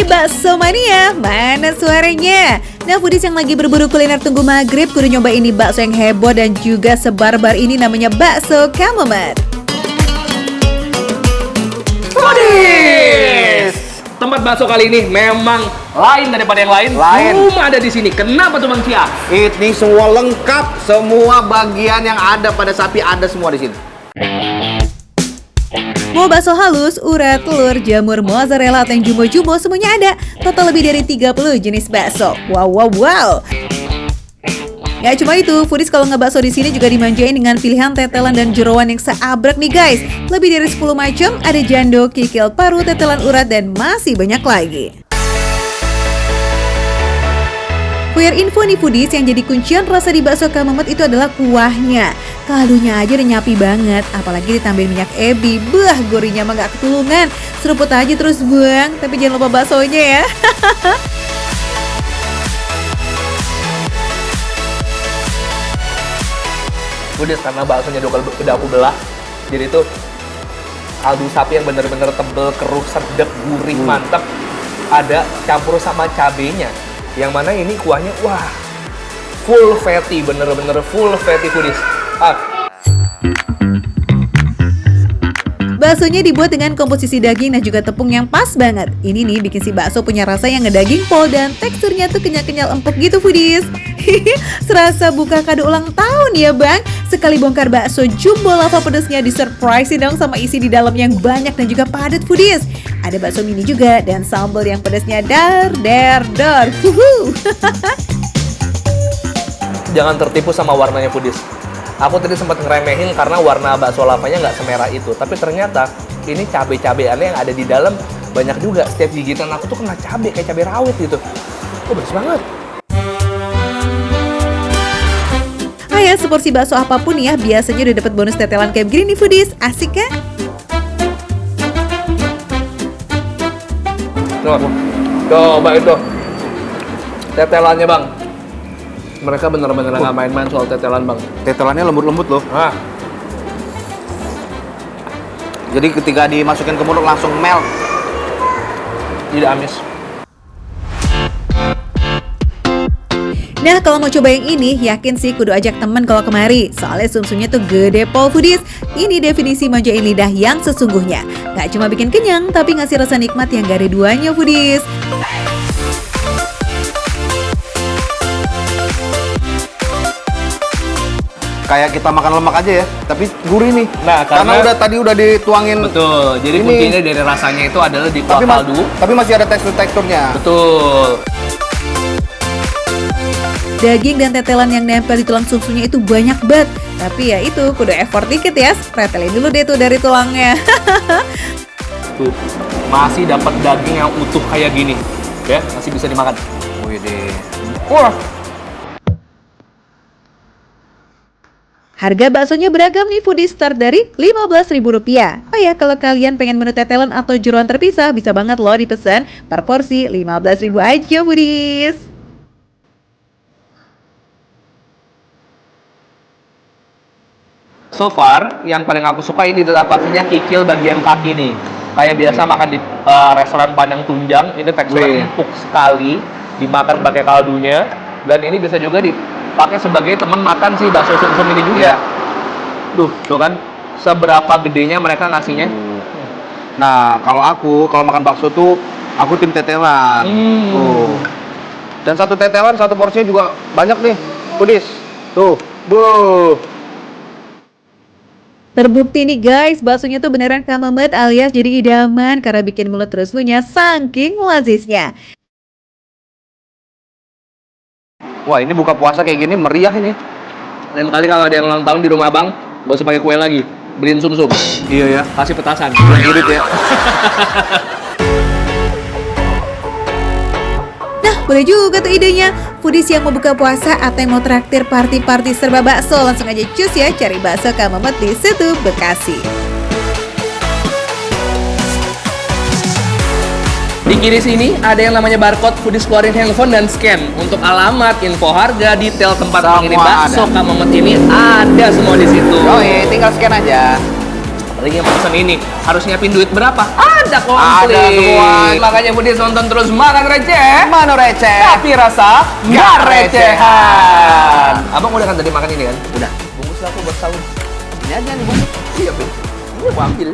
Hai bakso mania, mana suaranya? Nah foodies yang lagi berburu kuliner tunggu maghrib kudu nyoba ini bakso yang heboh dan juga sebarbar ini namanya bakso Kamomet. Foodies! Tempat bakso kali ini memang lain daripada yang lain. Cuma ada di sini. Kenapa tuh Bang Cia? Ini semua lengkap, semua bagian yang ada pada sapi ada semua di sini. Mau bakso halus, urat, telur, jamur, mozzarella, atau yang jumbo-jumbo semuanya ada. Total lebih dari 30 jenis bakso. Wow. Gak cuma itu, foodies kalau ngebakso di sini juga dimanjain dengan pilihan tetelan dan jeroan yang seabrek nih guys. Lebih dari 10 macam, ada jando, kikil, paru, tetelan urat, dan masih banyak lagi. For your info nih foodies, yang jadi kuncian rasa di bakso Kamomet itu adalah kuahnya. Kaldunya aja udah nyapi banget, apalagi ditambahin minyak ebi. Bah, gurihnya mah gak ketulungan. Seruput aja terus buang, tapi jangan lupa baksonya ya. Foodies karena baksonya udah aku belah. Jadi tuh kaldu sapi yang bener-bener tebel, keruh, sedap, gurih, mantap. Ada campur sama cabenya. Yang mana ini kuahnya, wah, full fatty, bener-bener full fatty foodies. Baksonya dibuat dengan komposisi daging dan juga tepung yang pas banget. Ini nih bikin si bakso punya rasa yang ngedaging pol dan teksturnya tuh kenyal-kenyal empuk gitu foodies. Serasa buka kado ulang tahun ya bang. Sekali bongkar bakso jumbo lava pedasnya disurprise dong sama isi di dalam yang banyak dan juga padat foodies. Ada bakso mini juga dan sambal yang pedasnya dar. Jangan tertipu sama warnanya foodies. Aku tadi sempat ngeremehin karena warna bakso lavanya nggak semerah itu. Tapi ternyata ini cabai-cabeannya yang ada di dalam banyak juga. Setiap gigitan aku tuh kena cabai, kayak cabai rawit gitu. Oh, bagus banget. Ya, seporsi bakso apapun ya, biasanya udah dapat bonus tetelan kayak gini nih foodies. Asik kan? Coba itu tetelannya bang. Mereka bener-bener nggak main-main soal tetelan bang. Tetelannya lembut-lembut loh. Jadi ketika dimasukin ke mulut langsung melt. Tidak amis. Nah kalau mau coba yang ini, yakin sih kudu ajak temen kalau kemari. Soalnya sumsumnya tuh gede pol foodies. Ini definisi manjain lidah yang sesungguhnya. Gak cuma bikin kenyang, tapi ngasih rasa nikmat yang gak ada duanya foodies. Kayak kita makan lemak aja ya, tapi gurih nih. Nah, karena tadi udah dituangin. Betul. Jadi ini, kuncinya dari rasanya itu adalah di kuah kaldu. Tapi masih ada teksturnya. Betul. Daging dan tetelan yang nempel di tulang sumsumnya itu banyak banget. Tapi ya itu, kudu effort dikit ya. Pretelin dulu deh tuh dari tulangnya. Tuh, masih dapat daging yang utuh kayak gini. Ya, masih bisa dimakan. Wih deh. Wah. Harga baksonya beragam nih foodies, start dari Rp15.000. Oh ya, kalau kalian pengen menu tetelan atau jeroan terpisah, bisa banget loh dipesan per porsi Rp15.000 aja foodies. So far, yang paling aku suka ini adalah pastinya kikil bagian kaki nih. Kayak biasa makan di restoran Padang Tunjang, ini teksturnya empuk sekali, dimakan pakai kaldunya, dan ini bisa juga dipakai sebagai teman makan si bakso sumsum ini juga. Tuh kan, seberapa gedenya mereka ngasihnya. Nah, kalau makan bakso tuh, aku tim tetelan. Dan satu tetelan, satu porsinya juga banyak nih, foodies. Tuh, Terbukti nih guys, baksonya tuh beneran Kamomet alias jadi idaman karena bikin mulut terus lunyah saking lazisnya. Wah, ini buka puasa kayak gini meriah ini. Lain kali kalau ada yang ulang tahun di rumah abang, gak usah pakai kue lagi, beliin sumsum. Iya ya. Kasih petasan. Irit ya. Nah, boleh juga tuh idenya. Foodies yang mau buka puasa atau yang mau traktir party-party serba bakso, langsung aja cus ya cari bakso Kamomet di Setu, Bekasi. Di kiri sini ada yang namanya barcode, foodies keluarin handphone dan scan. Untuk alamat, info harga, detail tempat mengirim bakso Kamomet ini ada semua di situ. Tinggal scan aja. Lagi yang pesan ini harus nyiapin duit berapa? Ada komplit. Ada semua. Makanya Budis nonton terus makan receh. Mana receh? Tapi rasa nggak recehan. Abang udah kan tadi makan ini kan? Udah. Bungkus lah aku buat sahur. Ini aja nih, Bung. Iya, Bang. Ini aku ambil.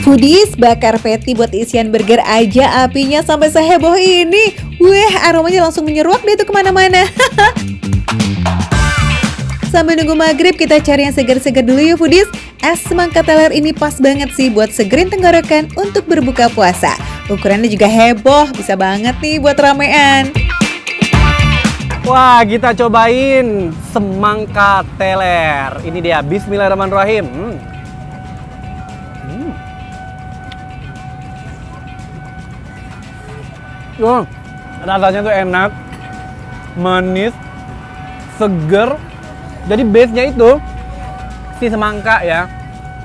Foodies, bakar patty buat isian burger aja apinya sampai seheboh ini. Wih, aromanya langsung menyeruak deh tuh kemana-mana. Sambil nunggu maghrib, kita cari yang segar-segar dulu ya Foodies. Es semangka teler ini pas banget sih buat segerin tenggorokan untuk berbuka puasa. Ukurannya juga heboh, bisa banget nih buat ramean. Wah, kita cobain semangka teler. Ini dia, bismillahirrahmanirrahim. Rasanya tuh enak, manis, seger. Jadi base-nya itu si semangka ya.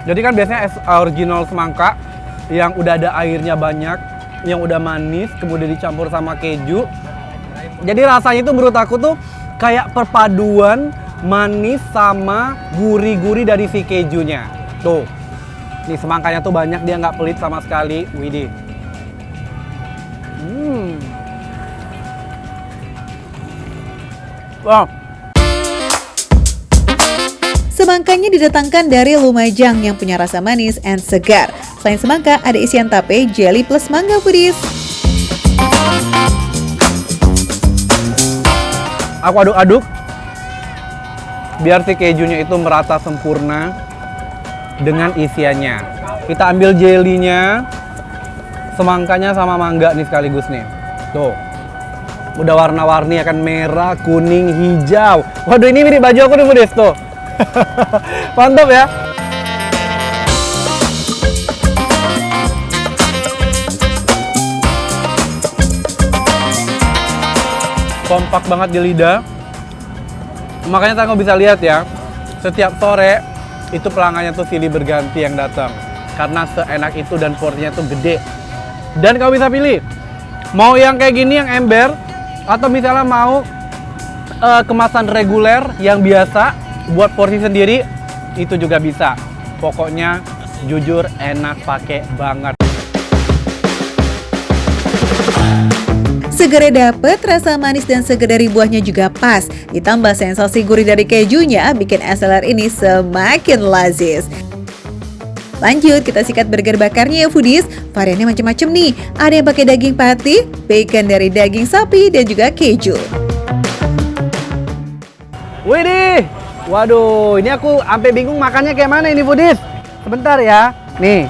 Jadi kan biasanya original semangka yang udah ada airnya banyak, yang udah manis, kemudian dicampur sama keju. Jadi rasanya itu menurut aku tuh kayak perpaduan manis sama gurih-gurih dari si kejunya. Tuh, nih semangkanya tuh banyak, dia nggak pelit sama sekali. Widih. Wow. Semangkanya didatangkan dari Lumajang yang punya rasa manis and segar. Selain semangka, ada isian tape, jelly plus mangga Foodies. Aku aduk-aduk biar si kejunya itu merata sempurna dengan isiannya. Kita ambil jelinya, semangkanya sama mangga nih sekaligus nih. Tuh. Udah warna-warni akan merah, kuning, hijau. Waduh, ini mirip baju aku nih Foodies tuh. Mantap ya. Kompak banget di lidah. Makanya kamu bisa lihat ya, setiap sore itu pelanggannya tuh silih berganti yang datang. Karena seenak itu dan porsinya tuh gede. Dan kamu bisa pilih, mau yang kayak gini yang ember, atau misalnya mau kemasan reguler yang biasa buat porsi sendiri, itu juga bisa. Pokoknya jujur enak pakai banget. Segernya dapet, rasa manis dan segar dari buahnya juga pas. Ditambah sensasi gurih dari kejunya, bikin es teler ini semakin lazis. Lanjut, kita sikat burger bakarnya ya Foodies. Variannya macam-macam nih. Ada yang pakai daging patty, bacon dari daging sapi, dan juga keju. Widih, waduh, ini aku sampai bingung makannya kayak mana ini Foodies. Sebentar ya. Nih,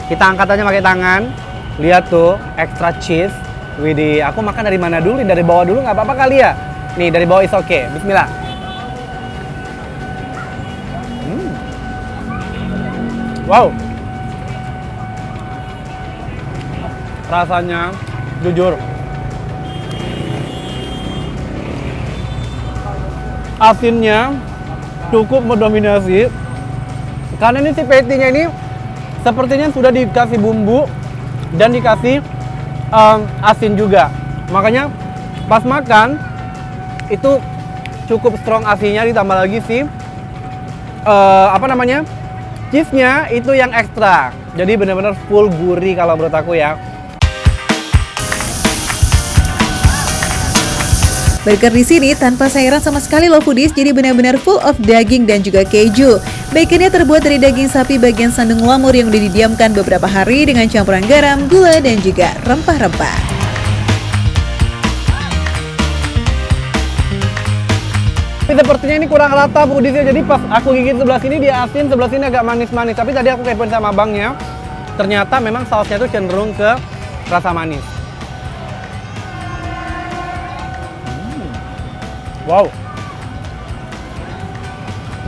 kita angkat aja pakai tangan. Lihat tuh, extra cheese. Widih, aku makan dari mana dulu? Dari bawah dulu nggak apa-apa kali ya? Nih, dari bawah is oke. Bismillah. Wow. Rasanya, jujur, asinnya cukup mendominasi. Karena ini si patty-nya ini sepertinya sudah dikasih bumbu dan dikasih asin juga. Makanya pas makan itu cukup strong asinnya, ditambah lagi si cheese-nya itu yang ekstra. Jadi benar-benar full gurih kalau menurut aku ya. Burger di sini tanpa sayuran sama sekali loh Foodies, jadi benar-benar full of daging dan juga keju. Baconnya terbuat dari daging sapi bagian sandung lamur yang udah didiamkan beberapa hari dengan campuran garam, gula, dan juga rempah-rempah. Sepertinya ini kurang rata Foodies, jadi pas aku gigit sebelah sini dia asin, sebelah sini agak manis-manis. Tapi tadi aku kepoin sama abangnya, ternyata memang sausnya tuh cenderung ke rasa manis. Wow.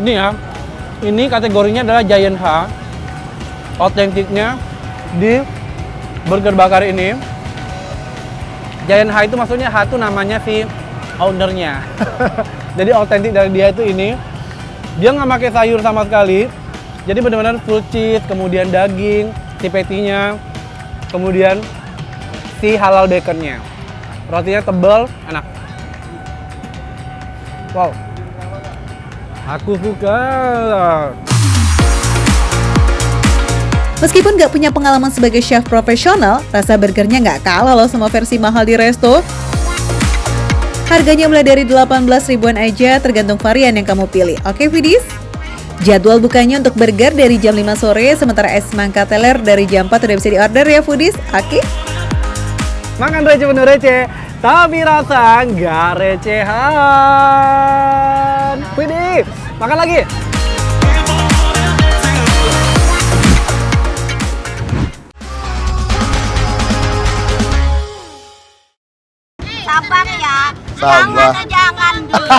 Ini ya, ini kategorinya adalah Giant H. Otentiknya di burger bakar ini. Giant H itu maksudnya H itu namanya si ownernya. Jadi otentik dari dia itu ini, dia nggak pakai sayur sama sekali. Jadi benar-benar full cheese, kemudian daging, si patty-nya, kemudian si halal baconnya. Rotinya tebal, enak. Wow. Aku suka. Meskipun nggak punya pengalaman sebagai chef profesional, rasa burgernya nggak kalah loh sama versi mahal di resto. Harganya mulai dari 18 ribuan aja, tergantung varian yang kamu pilih. Oke, Foodies? Jadwal bukanya untuk burger dari jam 5 sore, sementara es semangka teler dari jam 4 udah bisa diorder ya, Foodies. Oke? Makan receh penuh receh, tapi rasa nggak recehan. Widih, makan lagi. Sabar ya. Sabar. Jangan dulu.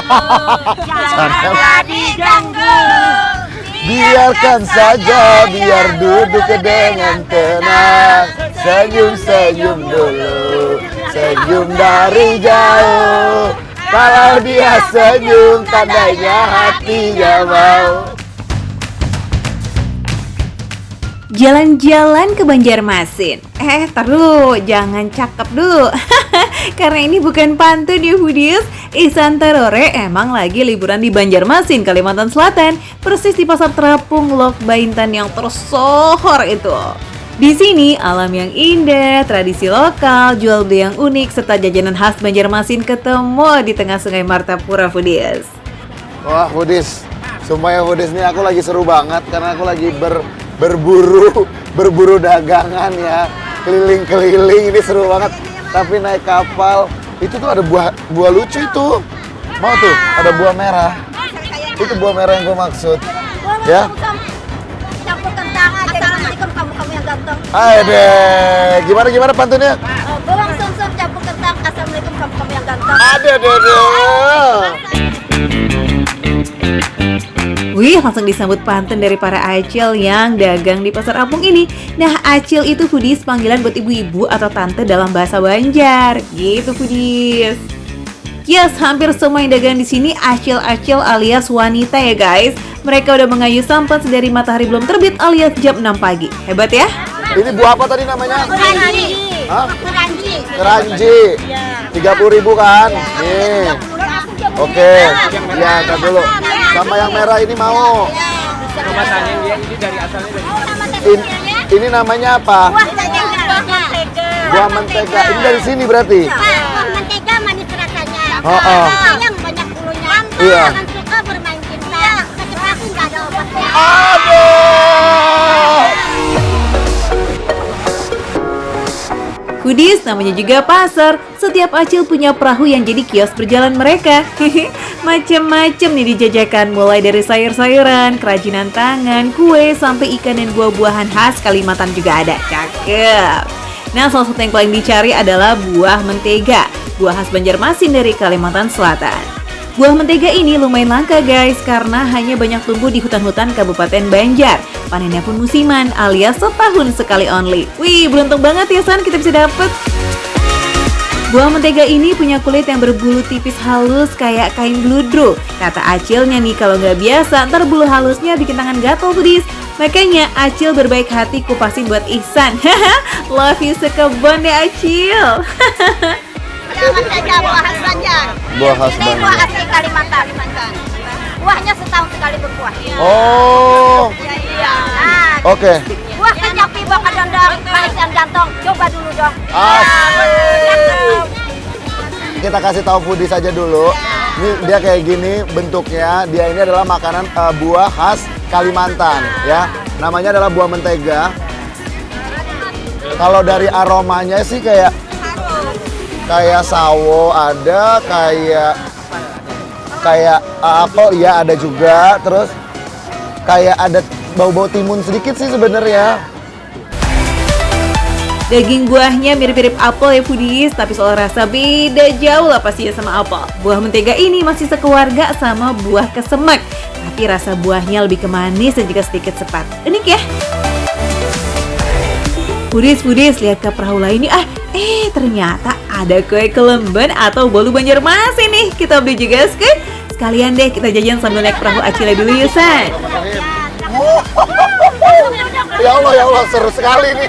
Jangan diganggu. Biarkan saja, biar duduk dengan tenang. Senyum-senyum dulu, senyum dari jauh. Kalau dia senyum, tandanya hatinya mau. Jalan-jalan ke Banjarmasin. Tar dulu, jangan cakep dulu. Karena ini bukan pantun ya, Foodies. Ihsan Tarore emang lagi liburan di Banjarmasin, Kalimantan Selatan, persis di Pasar Terapung Lok Baintan yang tersohor itu. Di sini alam yang indah, tradisi lokal, jual beli yang unik, serta jajanan khas Banjarmasin ketemu di tengah Sungai Martapura, Foodies. Wah, Foodies, sumpah ya Foodies, ini aku lagi seru banget karena aku lagi berburu dagangan ya, keliling-keliling, ini seru banget. Tapi naik kapal, itu tuh ada buah lucu itu, mau tuh, ada buah merah, itu buah merah yang gue maksud, ya. Campur kentang. Assalamualaikum kamu yang ganteng. Ayo gimana pantunnya? Bawang sumsum campur kentang. Assalamualaikum kamu yang ganteng. Ada. Wih, langsung disambut pantun dari para acil yang dagang di pasar apung ini. Nah, acil itu Foodies panggilan buat ibu-ibu atau tante dalam bahasa Banjar. Gitu, Foodies. Yes, hampir semua yang dagang di sini acil-acil alias wanita ya, guys. Mereka udah mengayuh sampan sedari matahari belum terbit alias jam 6 pagi. Hebat ya? Ini buah apa tadi namanya? Keranji. Hah? Keranji. Keranji. 30.000 kan? Nih. Oke. Ya, tar dulu. Sama yang merah ini mau. Coba tanya dia ini dari asalnya dari mana? Ini namanya apa? Buah mentega. Buah mentega. Ini dari sini berarti? Buah mentega manis rasanya. Oh. Yang banyak bulunya. Iya. Jangan suka bermain cinta. Sakit hati nggak ada obatnya. Aduh. Foodies namanya juga pasar. Setiap acil punya perahu yang jadi kios berjalan mereka. Macem-macem nih dijajakan, mulai dari sayur-sayuran, kerajinan tangan, kue, sampai ikan dan buah-buahan khas Kalimantan juga ada. Cakep. Nah, salah satu yang paling dicari adalah buah mentega, buah khas Banjarmasin dari Kalimantan Selatan. Buah mentega ini lumayan langka, guys, karena hanya banyak tumbuh di hutan-hutan Kabupaten Banjar. Panennya pun musiman alias setahun sekali only. Wih, beruntung banget ya San kita bisa dapet. Buah mentega ini punya kulit yang berbulu tipis halus kayak kain gludro. Kata acilnya nih, kalau nggak biasa ntar bulu halusnya bikin tangan gatel, Foodies. Makanya acil berbaik hati kupasin buat Ihsan. Love you sekebon deh acil. Mentega buah khas Banjar. Buah khas Ini buah Banjar. asli Kalimantan. Buahnya setahun sekali berbuah. Oh. Iya. Nah, Oke. buah kecapi, buah kedondong, manis dan jantung. Coba dulu dong. Asik. Kita kasih tahu Foodies saja dulu. Ini dia kayak gini bentuknya. Dia ini adalah makanan buah khas Kalimantan ya. Namanya adalah buah mentega. Kalau dari aromanya sih kayak sawo ada, kayak apel ya ada juga, terus kayak ada bau-bau timun sedikit sih sebenarnya. Daging buahnya mirip-mirip apel ya Foodies, tapi soal rasa beda jauh lah pastinya sama apel. Buah mentega ini masih sekeluarga sama buah kesemek, tapi rasa buahnya lebih ke manis dan juga sedikit sepat. Unik ya? Foodies, lihat ke perahu lain nih. Ternyata ada kue kelemban atau bolu Banjarmasin nih. Kita beli juga, sekalian deh kita jajan sambil naik perahu acilnya dulu ya, San. Ya Allah, seru sekali nih.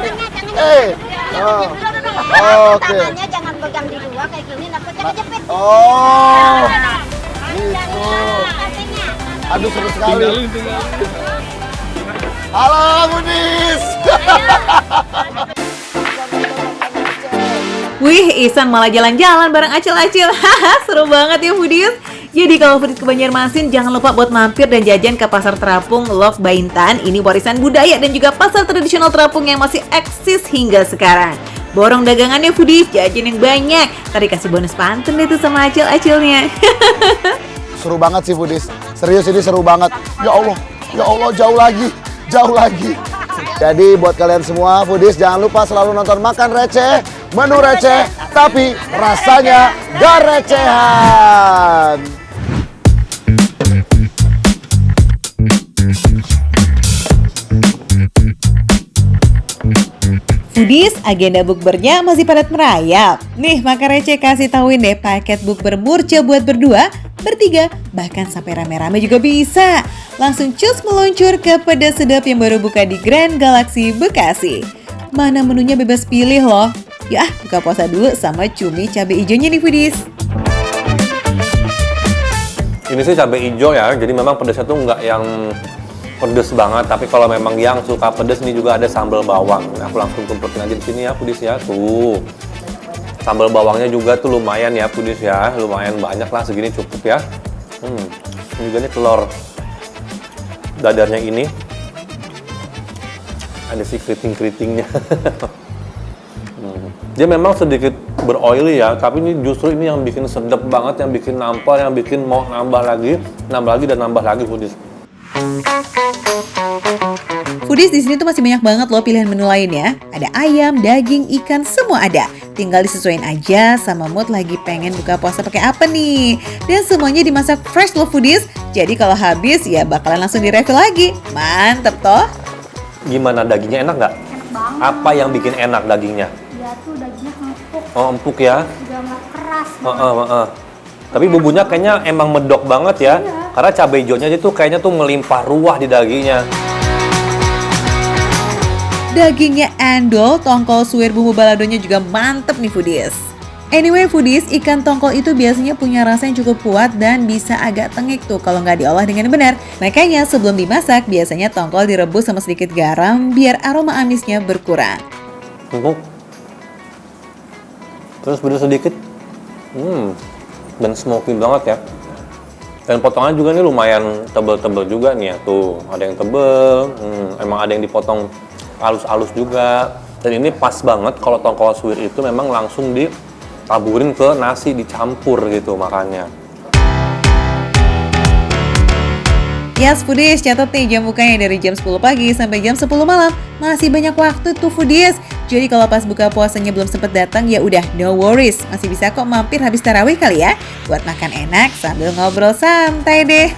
Oke. Tangannya jangan pegang di luar kayak gini, takutnya kejepit. Oh. Gitu. Aduh seru sekali. Halo Budis. Wih, Ihsan malah jalan-jalan bareng Acil-Acil. Haha, seru banget ya Foodies. Jadi kalau Foodies ke Banjarmasin, jangan lupa buat mampir dan jajan ke Pasar Terapung Love Baintan. Ini warisan budaya dan juga pasar tradisional terapung yang masih eksis hingga sekarang. Borong dagangannya Foodies, jajan yang banyak. Tadi kasih bonus pantun deh tuh sama Acil-Acilnya. Seru banget sih Budis. Serius ini seru banget. Ya Allah jauh lagi. Jadi buat kalian semua, Foodies jangan lupa selalu nonton Makan Receh, menu receh, tapi rasanya gak recehan. Foodies, agenda bukbernya masih padat merayap. Nih, Makan Receh kasih tauin deh paket bukber murca buat berdua, bertiga, bahkan sampai rame-rame juga bisa. Langsung cus meluncur ke pedas sedap yang baru buka di Grand Galaxy Bekasi. Mana menunya bebas pilih loh. Ya, buka puasa dulu sama cumi cabai hijaunya nih Foodies. Ini sih cabai hijau ya, jadi memang pedasnya tuh nggak yang pedes banget, tapi kalau memang yang suka pedes ini juga ada sambal bawang. Aku langsung tumpukin aja di sini ya Foodies ya, tuh. Sambal bawangnya juga tuh lumayan ya Foodies ya, lumayan banyak lah, segini cukup ya. Ini juga nih telur dadarnya ini. Ada sih keriting-keritingnya. Dia memang sedikit beroily ya, tapi ini justru ini yang bikin sedap banget, yang bikin nampar, yang bikin mau nambah lagi dan nambah lagi Foodies. Foodies di sini tuh masih banyak banget loh pilihan menu lainnya. Ada ayam, daging, ikan, semua ada. Tinggal disesuaikan aja sama mood lagi pengen buka puasa pakai apa nih. Dan semuanya dimasak fresh loh Foodies. Jadi kalau habis ya bakalan langsung di-refill lagi. Mantep toh. Gimana dagingnya, enak nggak? Enak banget. Apa yang bikin enak dagingnya? Dia tuh dagingnya empuk, Oh, empuk ya. juga nggak keras. Tapi bumbunya kayaknya emang medok banget ya. Karena cabai hijaunya itu kayaknya tuh melimpah ruah di dagingnya. Dagingnya endol, tongkol suwir bumbu baladonya juga mantep nih Foodies. Anyway Foodies, ikan tongkol itu biasanya punya rasa yang cukup kuat dan bisa agak tengik tuh kalau nggak diolah dengan benar. Makanya sebelum dimasak, biasanya tongkol direbus sama sedikit garam biar aroma amisnya berkurang. Empuk. Terus pedas sedikit. Dan smoky banget ya. Dan potongannya juga nih lumayan tebel-tebel juga nih ya. Tuh, ada yang tebel, emang ada yang dipotong halus-halus juga. Dan ini pas banget kalau tongkol suwir itu memang langsung ditaburin ke nasi, dicampur gitu makannya. Yes Foodies, catat nih jam bukanya dari jam 10 pagi sampai jam 10 malam. Masih banyak waktu tuh Foodies. Jadi kalau pas buka puasanya belum sempet datang ya udah no worries. Masih bisa kok mampir habis tarawih kali ya. Buat makan enak sambil ngobrol santai deh.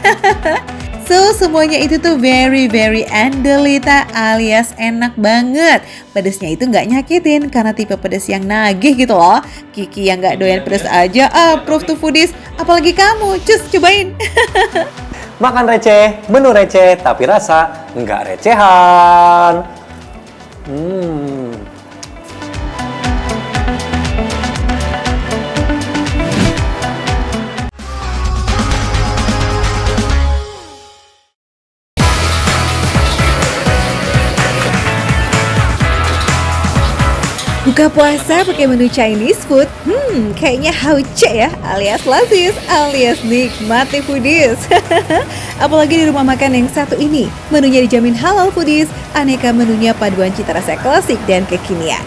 So, semuanya itu tuh very Andelita alias enak banget. Pedesnya itu nggak nyakitin karena tipe pedes yang nagih gitu loh. Kiki yang nggak doyan pedes aja approve tuh Foodies. Apalagi kamu, cus cobain. Makan receh, menu receh, tapi rasa nggak recehan. Buka puasa pakai menu Chinese food, kayaknya hauce ya, alias lazis, alias nikmat nih Foodies. Apalagi di rumah makan yang satu ini, menunya dijamin halal Foodies, aneka menunya paduan cita rasa klasik dan kekinian.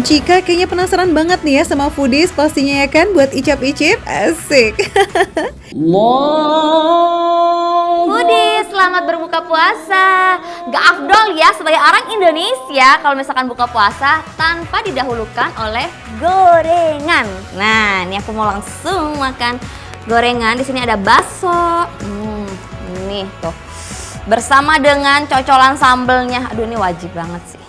Cika kayaknya penasaran banget nih ya sama Foodies pastinya ya kan buat icap-icip, asik. Foodies, selamat berbuka puasa. Gak afdol ya sebagai orang Indonesia kalau misalkan buka puasa tanpa didahulukan oleh gorengan. Nah, ini aku mau langsung makan gorengan. Di sini ada bakso. Nih tuh. Bersama dengan cocolan sambelnya. Aduh, ini wajib banget sih.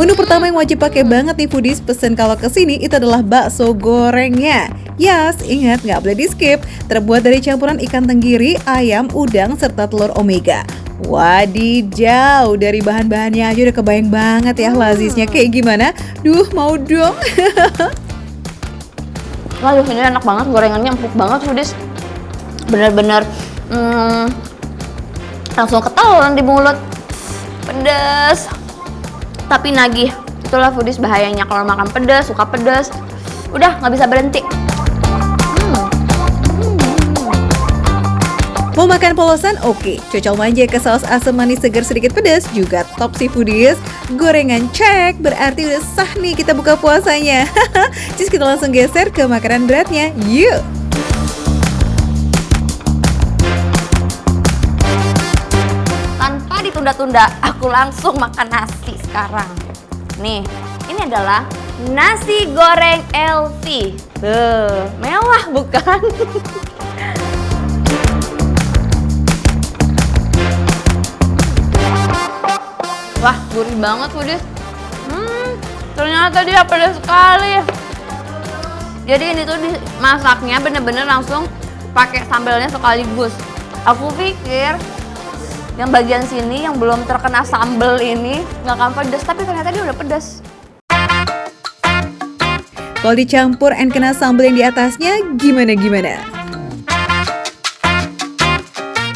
Menu pertama yang wajib pakai banget nih foodies pesen kalau kesini itu adalah bakso gorengnya. Yes, ingat nggak boleh di skip. Terbuat dari campuran ikan tenggiri, ayam, udang, serta telur omega. Wadidaw, dari bahan-bahannya aja udah kebayang banget ya lazisnya kayak gimana. Duh, mau dong. Wah, ini enak banget, gorengannya empuk banget foodies. Bener-bener langsung ketelan di mulut. Pedas tapi nagih. Itulah foodies bahayanya kalau makan pedas, suka pedas, udah nggak bisa berhenti. Mau makan polosan? Oke. Cocol manja ke saus asam manis segar sedikit pedas juga top sih foodies. Gorengan cek, berarti udah sah nih kita buka puasanya. Terus kita langsung geser ke makanan beratnya. Yuk! Tanpa ditunda-tunda, aku langsung makan nasi sekarang. Nih, ini adalah nasi goreng LV. Mewah bukan? Wah, gurih banget foodies. Ternyata dia pedas sekali. Jadi ini tuh dimasaknya bener-bener langsung pakai sambelnya sekaligus. Aku pikir yang bagian sini yang belum terkena sambel ini nggak akan pedas, tapi ternyata dia udah pedas. Kalau dicampur and kena sambal yang di atasnya, gimana?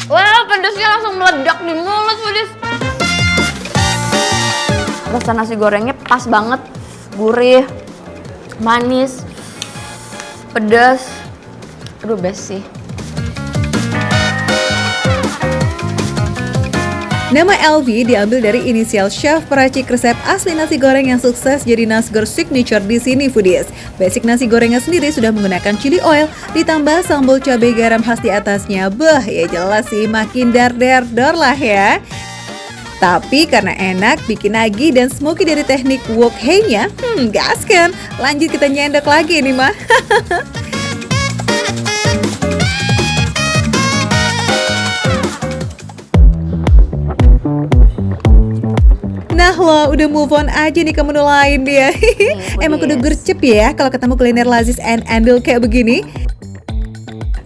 Wah, pedasnya langsung meledak di mulut foodies. Rasa nasi gorengnya pas banget, gurih, manis, pedas. Aduh, best sih. Nama LV diambil dari inisial chef peracik resep asli nasi goreng yang sukses jadi nasgor signature di sini foodies. Basic nasi gorengnya sendiri sudah menggunakan chili oil, ditambah sambal cabai garam khas di atasnya. Bah, ya jelas sih makin dar-dar-dor lah ya. Tapi karena enak, bikin nagih dan smoky dari teknik wok hei-nya, gas kan? Lanjut kita nyendok lagi nih mah. Nah lo udah move on aja nih ke menu lain dia. Emang kudu gercep ya kalau ketemu kuliner lazis and andal kayak begini.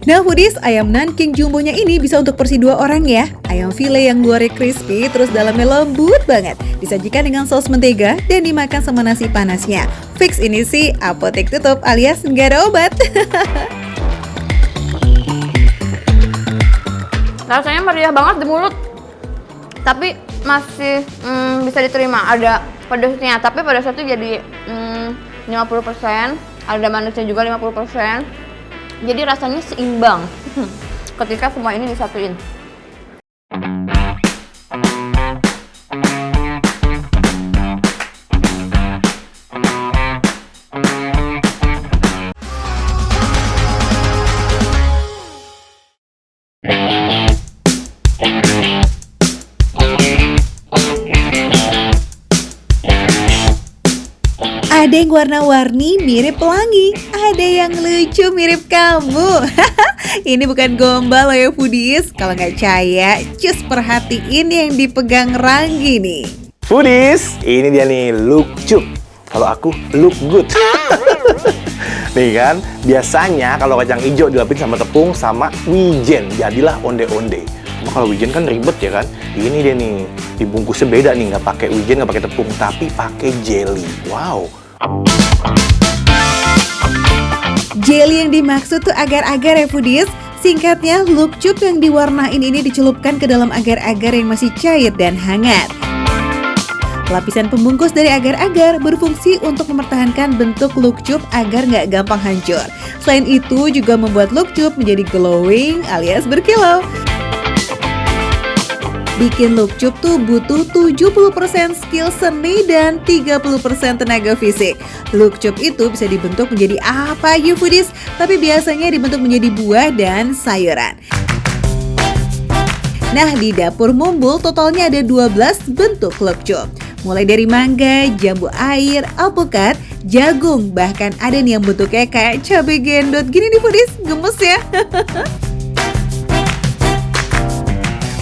Nah foodies, ayam Nanking jumbonya ini bisa untuk porsi 2 orang ya. Ayam file yang luarnya crispy terus dalamnya lembut banget. Disajikan dengan saus mentega dan dimakan sama nasi panasnya. Fix ini sih apotek tutup alias nggak ada obat. Rasanya meriah banget di mulut, tapi masih bisa diterima. Ada pedasnya, tapi pedasnya tuh jadi 50%, ada manisnya juga 50%. Jadi rasanya seimbang ketika semua ini disatuin. Ada yang warna-warni mirip pelangi, ada yang lucu mirip kamu. Ini bukan gombal loh ya foodies. Kalau nggak percaya, cus perhatiin yang dipegang Ranggi nih. Foodies, ini dia nih look cup. Kalau aku look good. Nih kan, biasanya kalau kacang hijau dilapin sama tepung sama wijen, jadilah onde-onde. Cuma kalau wijen kan ribet ya kan. Ini dia nih, dibungkusnya beda nih, nggak pakai wijen, nggak pakai tepung, tapi pakai jelly. Wow. Jelly yang dimaksud tuh agar-agar ya foodies. Singkatnya, look cup yang diwarnain ini dicelupkan ke dalam agar-agar yang masih cair dan hangat. Lapisan pembungkus dari agar-agar berfungsi untuk mempertahankan bentuk look cup agar nggak gampang hancur. Selain itu juga membuat look cup menjadi glowing alias berkilau. Bikin look cup tuh butuh 70% skill seni dan 30% tenaga fisik. Look cup itu bisa dibentuk menjadi apa you foodies? Tapi biasanya dibentuk menjadi buah dan sayuran. Nah, di dapur Mumbul totalnya ada 12 bentuk look cup. Mulai dari mangga, jambu air, alpukat, jagung, bahkan ada nih yang bentuknya kayak cabai gendot gini nih foodies, gemes ya.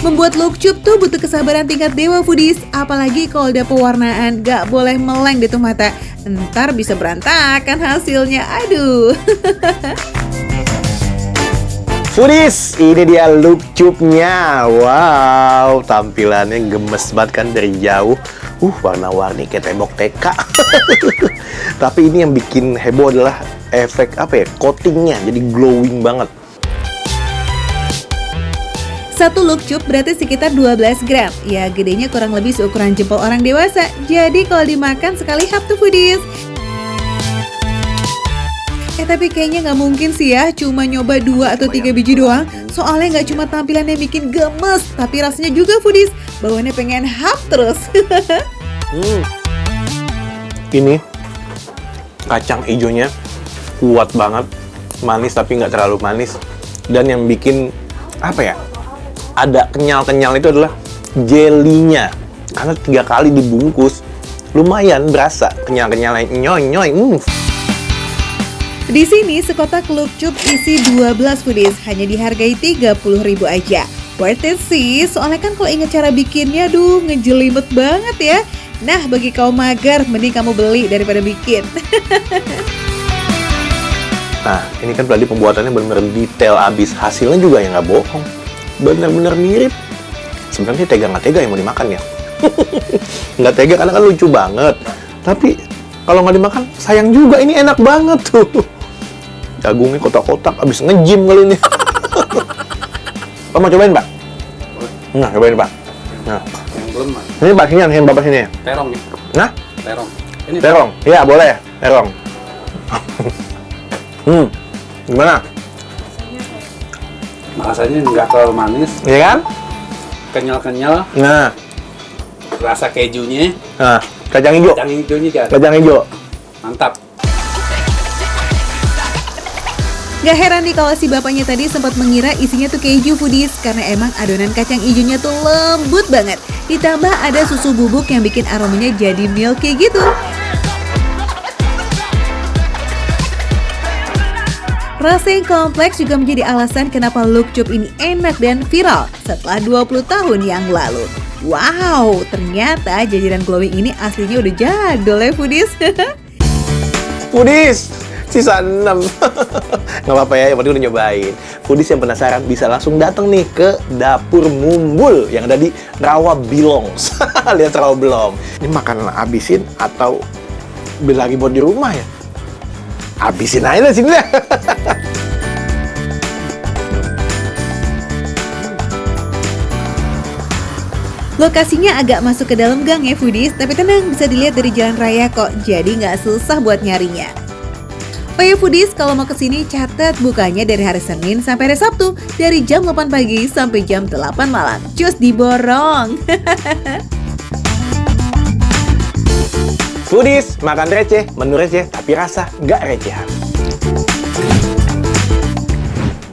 Membuat Lokcup tuh butuh kesabaran tingkat dewa foodies, apalagi kalau udah pewarnaan, gak boleh meleng di tuh mata. Ntar bisa berantakan hasilnya, aduh. Foodies, ini dia Lokcupnya. Wow, tampilannya gemes banget kan dari jauh. Warna-warni kayak tembok TK. Tapi ini yang bikin heboh adalah efek coatingnya, jadi glowing banget. Satu Lokcup berarti sekitar 12 gram. Ya, gedenya kurang lebih seukuran jempol orang dewasa. Jadi kalau dimakan sekali hap tuh foodies. Tapi kayaknya nggak mungkin sih ya cuma nyoba 2 atau 3 biji doang. Soalnya nggak cuma tampilannya bikin gemes, tapi rasanya juga foodies. Bawaannya pengen hap terus. Ini kacang hijaunya kuat banget, manis tapi nggak terlalu manis. Dan yang bikin ada kenyal-kenyal itu adalah jelinya. Karena 3 kali dibungkus, lumayan berasa kenyal-kenyalnya, nyoy. Di sini sekotak Lokcup isi 12 foodies hanya dihargai 30.000 aja. Worth it sih, soalnya kan kalau ingat cara bikinnya, ngejelimet banget ya. Nah, bagi kaum mager, mending kamu beli daripada bikin. Nah, ini kan berarti pembuatannya benar-benar detail abis. Hasilnya juga yang nggak bohong. Benar-benar mirip. Sebenarnya tega nggak tega yang mau dimakan ya. Nggak tega karena kan lucu banget. Tapi kalau nggak dimakan, sayang juga. Ini enak banget tuh. Dagungnya kotak-kotak, abis nge-gym kali ini. Pak mau cobain, Pak? Nah, cobain, Pak. Nah. Yang belum, Mas. Ini Pak, sini Bapak sini. Terong ya? Nah? Terong. Ini Terong? Iya, boleh. Terong. Gimana? rasanya nggak terlalu manis, Iya kan? kenyal-kenyal, Nah, rasa kejunya, kacang hijau. kacang hijaunya kan, Kacang hijau. mantap. Gak heran nih kalau si bapaknya tadi sempat mengira isinya tuh keju foodies karena emang adonan kacang hijaunya tuh lembut banget. Ditambah ada susu bubuk yang bikin aromanya jadi milky gitu. Rasa yang kompleks juga menjadi alasan kenapa Lokcup ini enak dan viral setelah 20 tahun yang lalu. Wow, ternyata jajanan glowing ini aslinya udah jadul ya foodies. Foodies, sisa 6. Nggak apa-apa ya, yang penting udah nyobain. Foodies yang penasaran bisa langsung datang nih ke Dapur Mumbul yang ada di Rawa Bilongs. Lihat Rawa Belong. Ini makanan abisin atau beli lagi buat di rumah ya? Habisin aja lah sini lah. Lokasinya agak masuk ke dalam gang ya foodies, tapi tenang bisa dilihat dari jalan raya kok, jadi nggak susah buat nyarinya. Oh ya foodies, kalau mau kesini catat bukanya dari hari Senin sampai hari Sabtu, dari jam 8 pagi sampai jam 8 malam. Cus diborong. Foodies, makan receh, menu receh, tapi rasa nggak recehan.